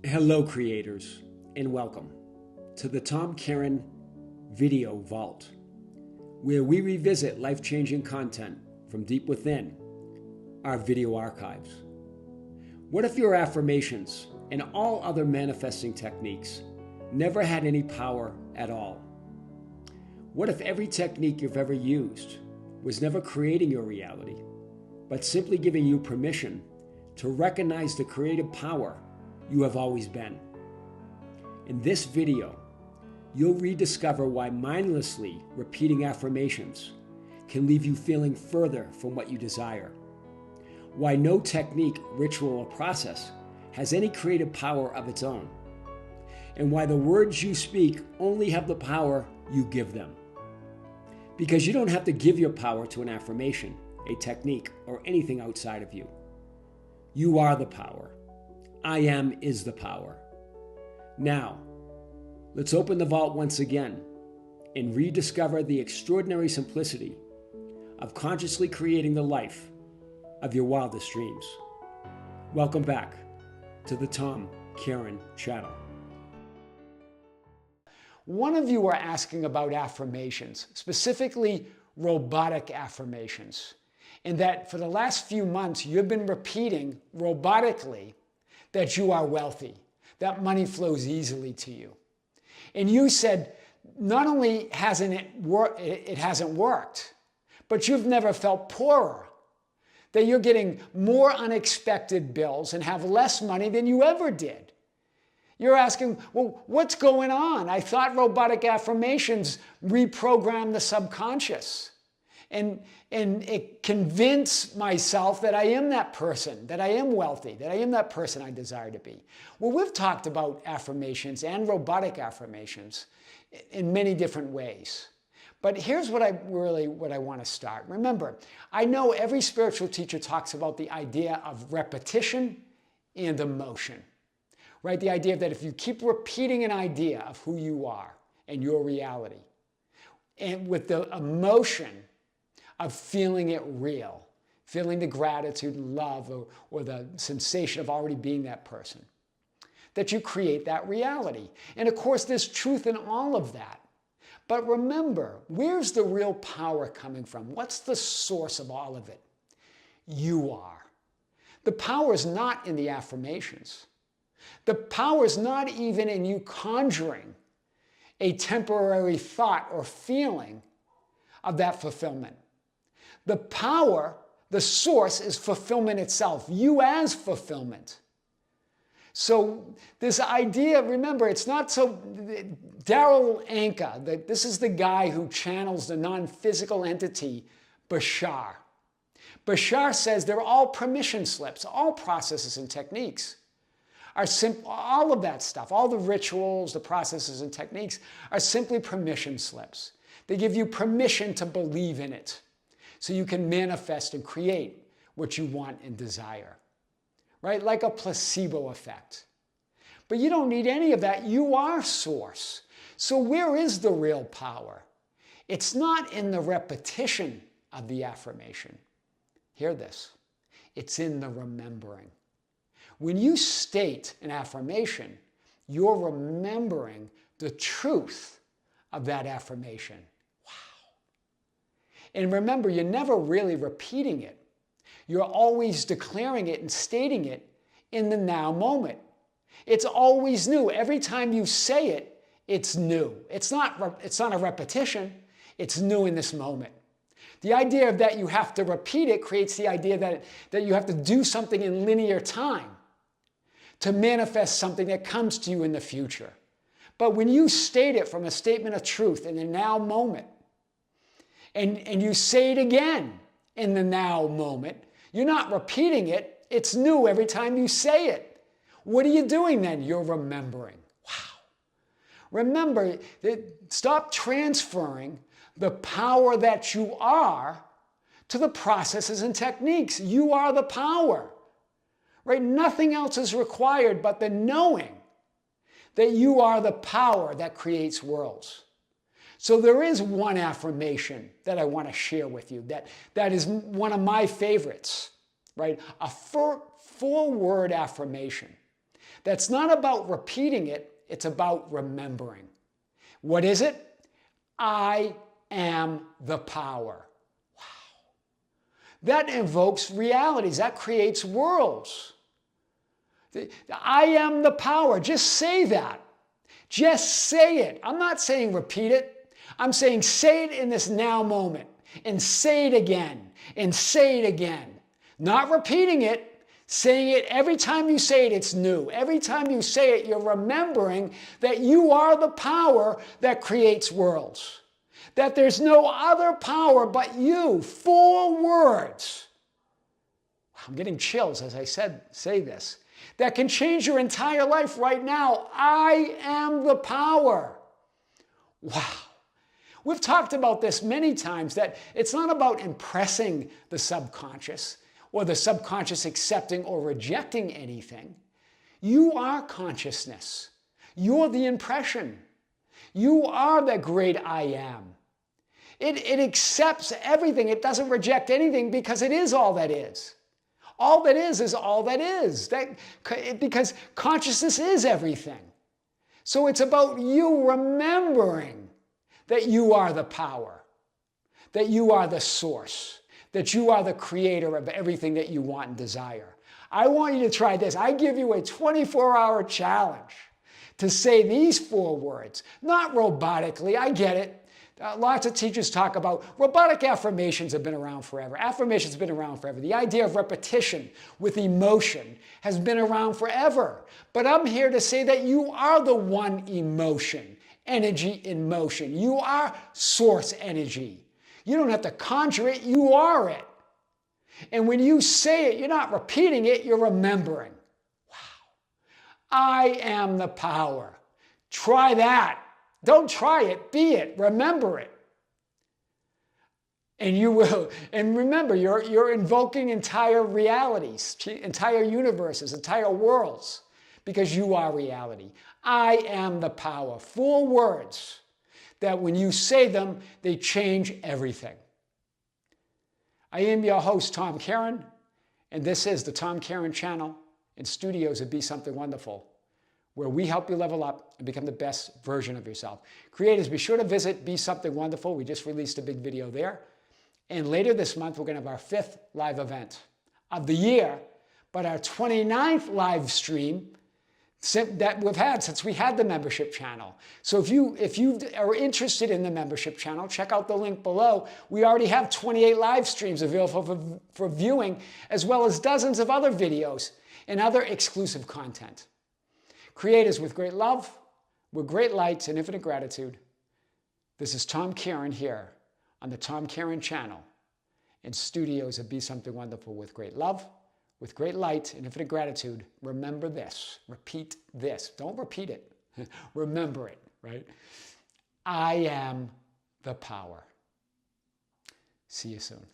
Hello creators, and welcome to the Tom Kearin Video Vault, where we revisit life-changing content from deep within our video archives. What if your affirmations and all other manifesting techniques never had any power at all? What if every technique you've ever used was never creating your reality, but simply giving you permission to recognize the creative power you have always been? In this video, you'll rediscover why mindlessly repeating affirmations can leave you feeling further from what you desire, why no technique, ritual, or process has any creative power of its own, and why the words you speak only have the power you give them. Because you don't have to give your power to an affirmation, a technique, or anything outside of you. You are the power. I am is the power. Now, let's open the vault once again and rediscover the extraordinary simplicity of consciously creating the life of your wildest dreams. Welcome back to the Tom Kearin channel. One of you are asking about affirmations, specifically robotic affirmations, and that for the last few months you've been repeating robotically that you are wealthy, that money flows easily to you. And you said, not only hasn't it hasn't worked, but you've never felt poorer, that you're getting more unexpected bills and have less money than you ever did. You're asking, well, what's going on? I thought robotic affirmations reprogram the subconscious and it convince myself that I am that person, that I am wealthy, that I am that person I desire to be. Well, we've talked about affirmations and robotic affirmations in many different ways. But here's what I want to start. Remember, I know every spiritual teacher talks about the idea of repetition and emotion, right? The idea that if you keep repeating an idea of who you are and your reality, and with the emotion of feeling it real, feeling the gratitude, love, or the sensation of already being that person, that you create that reality. And of course, there's truth in all of that. But remember, where's the real power coming from? What's the source of all of it? You are. The power is not in the affirmations. The power is not even in you conjuring a temporary thought or feeling of that fulfillment. The power, the source, is fulfillment itself. You as fulfillment. So this idea, remember, it's not so... Darryl Anka, this is the guy who channels the non-physical entity, Bashar. Bashar says they're all permission slips, all processes and techniques are all of that stuff, all the rituals, the processes and techniques are simply permission slips. They give you permission to believe in it so you can manifest and create what you want and desire, right? Like a placebo effect. But you don't need any of that. You are source. So where is the real power? It's not in the repetition of the affirmation. Hear this. It's in the remembering. When you state an affirmation, you're remembering the truth of that affirmation. Wow. And remember, you're never really repeating it. You're always declaring it and stating it in the now moment. It's always new. Every time you say it, it's new. It's not a repetition. It's new in this moment. The idea that you have to repeat it creates the idea that you have to do something in linear time to manifest something that comes to you in the future. But when you state it from a statement of truth in the now moment, and you say it again in the now moment, you're not repeating it. It's new every time you say it. What are you doing then? You're remembering. Wow. Remember, stop transferring the power that you are to the processes and techniques. You are the power, right? Nothing else is required but the knowing that you are the power that creates worlds. So there is one affirmation that I want to share with you that is one of my favorites, right? A four-word affirmation that's not about repeating it, it's about remembering. What is it? I am the power. Wow. That invokes realities. That creates worlds. I am the power. Just say that. Just say it. I'm not saying repeat it. I'm saying say it in this now moment. And say it again. And say it again. Not repeating it. Saying it every time you say it, it's new. Every time you say it, you're remembering that you are the power that creates worlds. That there's no other power but you. 4 words. I'm getting chills as I say this. That can change your entire life right now. I am the power. Wow. We've talked about this many times, that it's not about impressing the subconscious or the subconscious accepting or rejecting anything. You are consciousness. You're the impression. You are the great I am. It accepts everything. It doesn't reject anything because it is all that is. All that is all that is. Because consciousness is everything. So it's about you remembering that you are the power, that you are the source, that you are the creator of everything that you want and desire. I want you to try this. I give you a 24-hour challenge to say these 4 words, not robotically, I get it. Lots of teachers talk about robotic affirmations have been around forever. Affirmations have been around forever. The idea of repetition with emotion has been around forever. But I'm here to say that you are the one emotion, energy in motion. You are source energy. You don't have to conjure it, you are it. And when you say it, you're not repeating it, you're remembering. Wow. I am the power. Try that. Don't try it, be it, remember it. And you will, and remember, you're invoking entire realities, entire universes, entire worlds, because you are reality. I am the power. 4 words that when you say them, they change everything. I am your host, Tom Kearin, and this is the Tom Kearin channel in studios at Be Something Wonderful, where we help you level up and become the best version of yourself. Creators, be sure to visit Be Something Wonderful. We just released a big video there. And later this month, we're going to have our 5th live event of the year, but our 29th live stream that we've had since we had the membership channel. So if you are interested in the membership channel, check out the link below. We already have 28 live streams available for viewing, as well as dozens of other videos and other exclusive content. Creators, with great love, with great light and infinite gratitude, this is Tom Kearin here on the Tom Kearin channel in studios of Be Something Wonderful. With great love, with great light and infinite gratitude, remember this. Repeat this. Don't repeat it. Remember it, right? I am the power. See you soon.